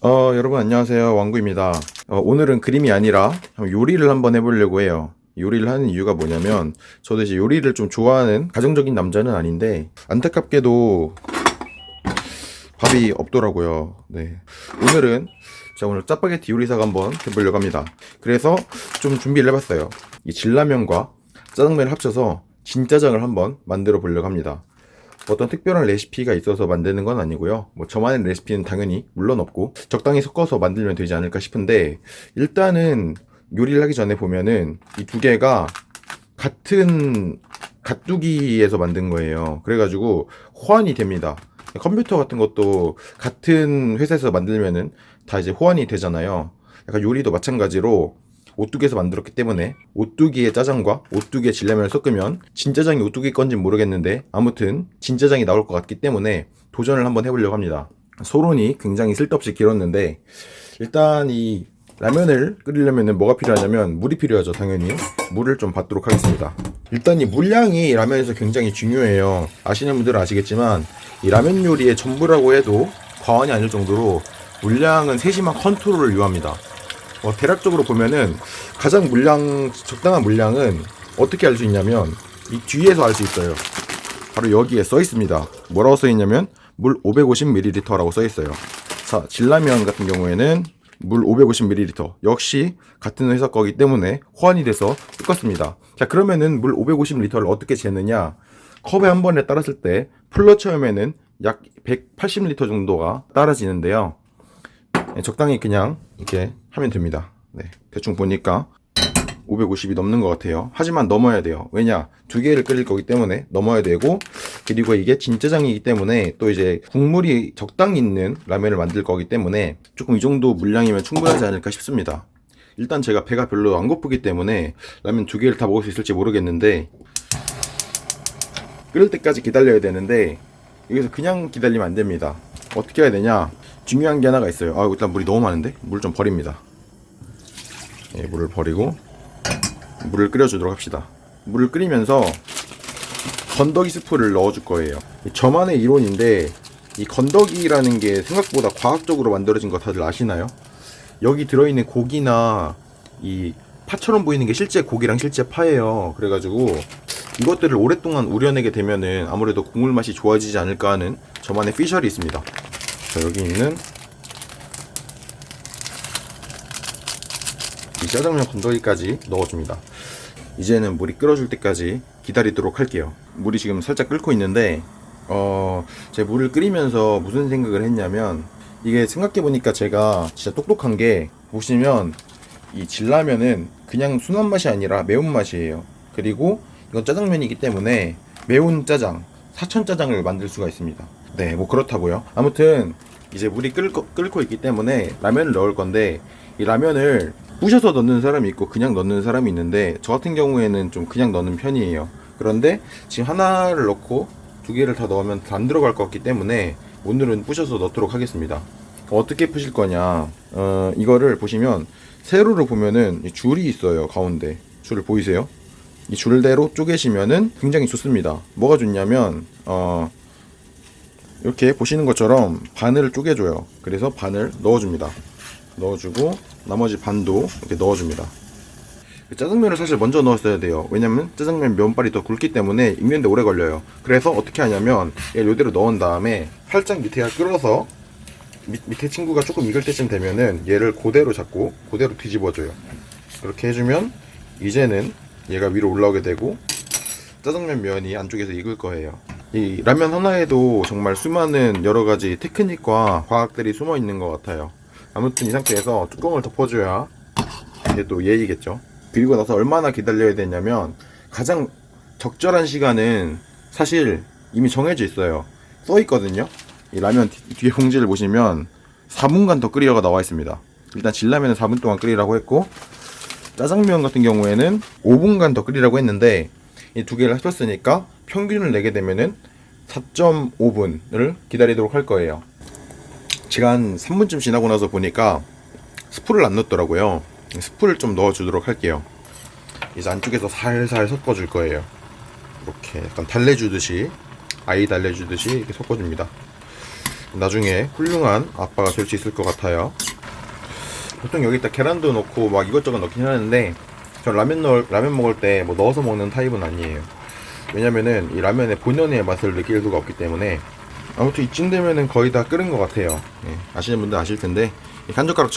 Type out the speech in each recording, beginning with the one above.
여러분 안녕하세요. 왕구입니다. 오늘은 그림이 아니라 요리를 한번 해보려고 해요. 요리를 하는 이유가 뭐냐면 저도 이제 요리를 좀 좋아하는 가정적인 남자는 아닌데 안타깝게도 밥이 없더라고요. 네. 오늘은 제가 오늘 짜파게티 요리사가 한번 해보려고 합니다. 그래서 좀 준비를 해봤어요. 이 진라면과 짜장면을 합쳐서 진짜장을 한번 만들어 보려고 합니다. 어떤 특별한 레시피가 있어서 만드는 건 아니고요. 뭐 저만의 레시피는 당연히 물론 없고 적당히 섞어서 만들면 되지 않을까 싶은데, 일단은 요리를 하기 전에 보면은 이 두 개가 같은 갓두기에서 만든 거예요. 그래가지고 호환이 됩니다. 컴퓨터 같은 것도 같은 회사에서 만들면은 다 이제 호환이 되잖아요. 약간 요리도 마찬가지로 오뚜기에서 만들었기 때문에 오뚜기의 짜장과 오뚜기의 진라면을 섞으면 진짜장이 오뚜기 건지는 모르겠는데 아무튼 진짜장이 나올 것 같기 때문에 도전을 한번 해보려고 합니다. 소론이 굉장히 쓸데없이 길었는데, 일단 이 라면을 끓이려면 뭐가 필요하냐면 물이 필요하죠. 당연히 물을 좀 받도록 하겠습니다. 일단 이 물량이 라면에서 굉장히 중요해요. 아시는 분들은 아시겠지만 이 라면 요리의 전부라고 해도 과언이 아닐 정도로 물량은 세심한 컨트롤을 요합니다. 대략적으로 보면은 가장 적당한 물량은 어떻게 알 수 있냐면 이 뒤에서 알 수 있어요. 바로 여기에 써 있습니다. 뭐라고 써 있냐면 물 550ml라고 써 있어요. 자, 진라면 같은 경우에는 물 550ml 역시 같은 회사 거기 때문에 호환이 돼서 똑같습니다. 자, 그러면은 물 550ml를 어떻게 재느냐? 컵에 한 번에 따랐을 때 풀로 채우면은 약 180ml 정도가 따라지는데요. 적당히 그냥 이렇게 하면 됩니다. 네, 대충 보니까 550이 넘는 것 같아요. 하지만 넘어야 돼요. 왜냐? 두 개를 끓일 거기 때문에 넘어야 되고, 그리고 이게 진짜장이기 때문에 또 이제 국물이 적당히 있는 라면을 만들 거기 때문에 조금 이 정도 물량이면 충분하지 않을까 싶습니다. 일단 제가 배가 별로 안 고프기 때문에 라면 두 개를 다 먹을 수 있을지 모르겠는데, 끓을 때까지 기다려야 되는데 여기서 그냥 기다리면 안 됩니다. 어떻게 해야 되냐? 중요한 게 하나가 있어요. 일단 물이 너무 많은데 물 좀 버립니다. 물을 버리고 물을 끓여주도록 합시다. 물을 끓이면서 건더기 스프를 넣어줄 거예요. 저만의 이론인데 이 건더기라는 게 생각보다 과학적으로 만들어진 거 다들 아시나요? 여기 들어있는 고기나 이 파처럼 보이는 게 실제 고기랑 실제 파예요. 그래가지고 이것들을 오랫동안 우려내게 되면은 아무래도 국물 맛이 좋아지지 않을까 하는 저만의 피셜이 있습니다. 자, 여기 있는 이 짜장면 건더기까지 넣어줍니다. 이제는 물이 끓어줄 때까지 기다리도록 할게요. 물이 지금 살짝 끓고 있는데 제가 물을 끓이면서 무슨 생각을 했냐면, 이게 생각해보니까 제가 진짜 똑똑한 게, 보시면 이 진라면은 그냥 순한 맛이 아니라 매운 맛이에요. 그리고 이건 짜장면이기 때문에 매운 짜장, 사천 짜장을 만들 수가 있습니다. 네, 뭐 그렇다고요. 아무튼 이제 물이 끓고 있기 때문에 라면을 넣을 건데, 이 라면을 부셔서 넣는 사람이 있고 그냥 넣는 사람이 있는데 저 같은 경우에는 좀 그냥 넣는 편이에요. 그런데 지금 하나를 넣고 두 개를 다 넣으면 다 안 들어갈 것 같기 때문에 오늘은 부셔서 넣도록 하겠습니다. 어떻게 푸실 거냐? 이거를 보시면 세로로 보면은 줄이 있어요. 가운데 줄을 보이세요? 이 줄대로 쪼개시면은 굉장히 좋습니다. 뭐가 좋냐면 이렇게 보시는 것처럼 반을 쪼개줘요. 그래서 반을 넣어줍니다. 넣어주고 나머지 반도 이렇게 넣어줍니다. 짜장면을 사실 먼저 넣었어야 돼요. 왜냐면 짜장면 면발이 더 굵기 때문에 익는데 오래 걸려요. 그래서 어떻게 하냐면 얘를 이대로 넣은 다음에 살짝 밑에가 끓어서 밑에 친구가 조금 익을 때쯤 되면은 얘를 그대로 잡고 그대로 뒤집어줘요. 그렇게 해주면 이제는 얘가 위로 올라오게 되고 짜장면 면이 안쪽에서 익을 거예요. 이 라면 하나에도 정말 수많은 여러가지 테크닉과 과학들이 숨어 있는 것 같아요. 아무튼 이 상태에서 뚜껑을 덮어줘야 이게 또 예의겠죠. 그리고 나서 얼마나 기다려야 되냐면, 가장 적절한 시간은 사실 이미 정해져 있어요. 써 있거든요. 이 라면 뒤에 봉지를 보시면 4분간 더 끓이라고 나와 있습니다. 일단 진라면은 4분 동안 끓이라고 했고, 짜장면 같은 경우에는 5분간 더 끓이라고 했는데, 이 두 개를 합쳤으니까 평균을 내게 되면은 4.5분을 기다리도록 할 거예요. 제가 한 3분쯤 지나고 나서 보니까 스프를 안 넣었더라고요. 스프를 좀 넣어주도록 할게요. 이제 안쪽에서 살살 섞어줄 거예요. 이렇게 약간 달래주듯이, 아이 달래주듯이 이렇게 섞어줍니다. 나중에 훌륭한 아빠가 될 수 있을 것 같아요. 보통 여기다 계란도 넣고 막 이것저것 넣긴 하는데 전 라면 먹을 때 뭐 넣어서 먹는 타입은 아니에요. 왜냐면은 이 라면의 본연의 맛을 느낄 수가 없기 때문에. 아무튼 이쯤 되면은 거의 다 끓은 것 같아요. 예, 아시는 분들 아실 텐데 한 젓가락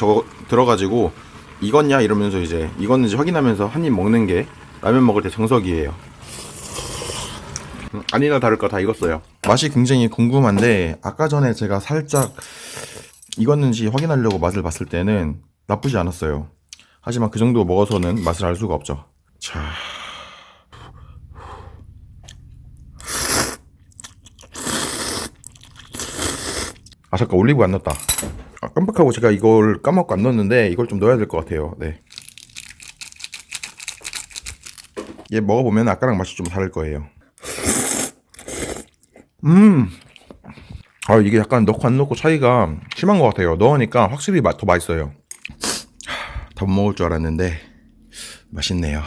들어가지고 익었냐 이러면서 이제 익었는지 확인하면서 한 입 먹는 게 라면 먹을 때 정석이에요. 아니나 다를까 다 익었어요. 맛이 굉장히 궁금한데 아까 전에 제가 살짝 익었는지 확인하려고 맛을 봤을 때는 나쁘지 않았어요. 하지만 그 정도 먹어서는 맛을 알 수가 없죠. 자, 아 잠깐 올리브 안 넣었다. 아, 깜빡하고 제가 이걸 까먹고 안 넣었는데 이걸 좀 넣어야 될 것 같아요. 네. 얘 먹어보면 아까랑 맛이 좀 다를 거예요. 아 이게 약간 넣고 안 넣고 차이가 심한 것 같아요. 넣으니까 확실히 더 맛있어요. 다 못 먹을 줄 알았는데 맛있네요.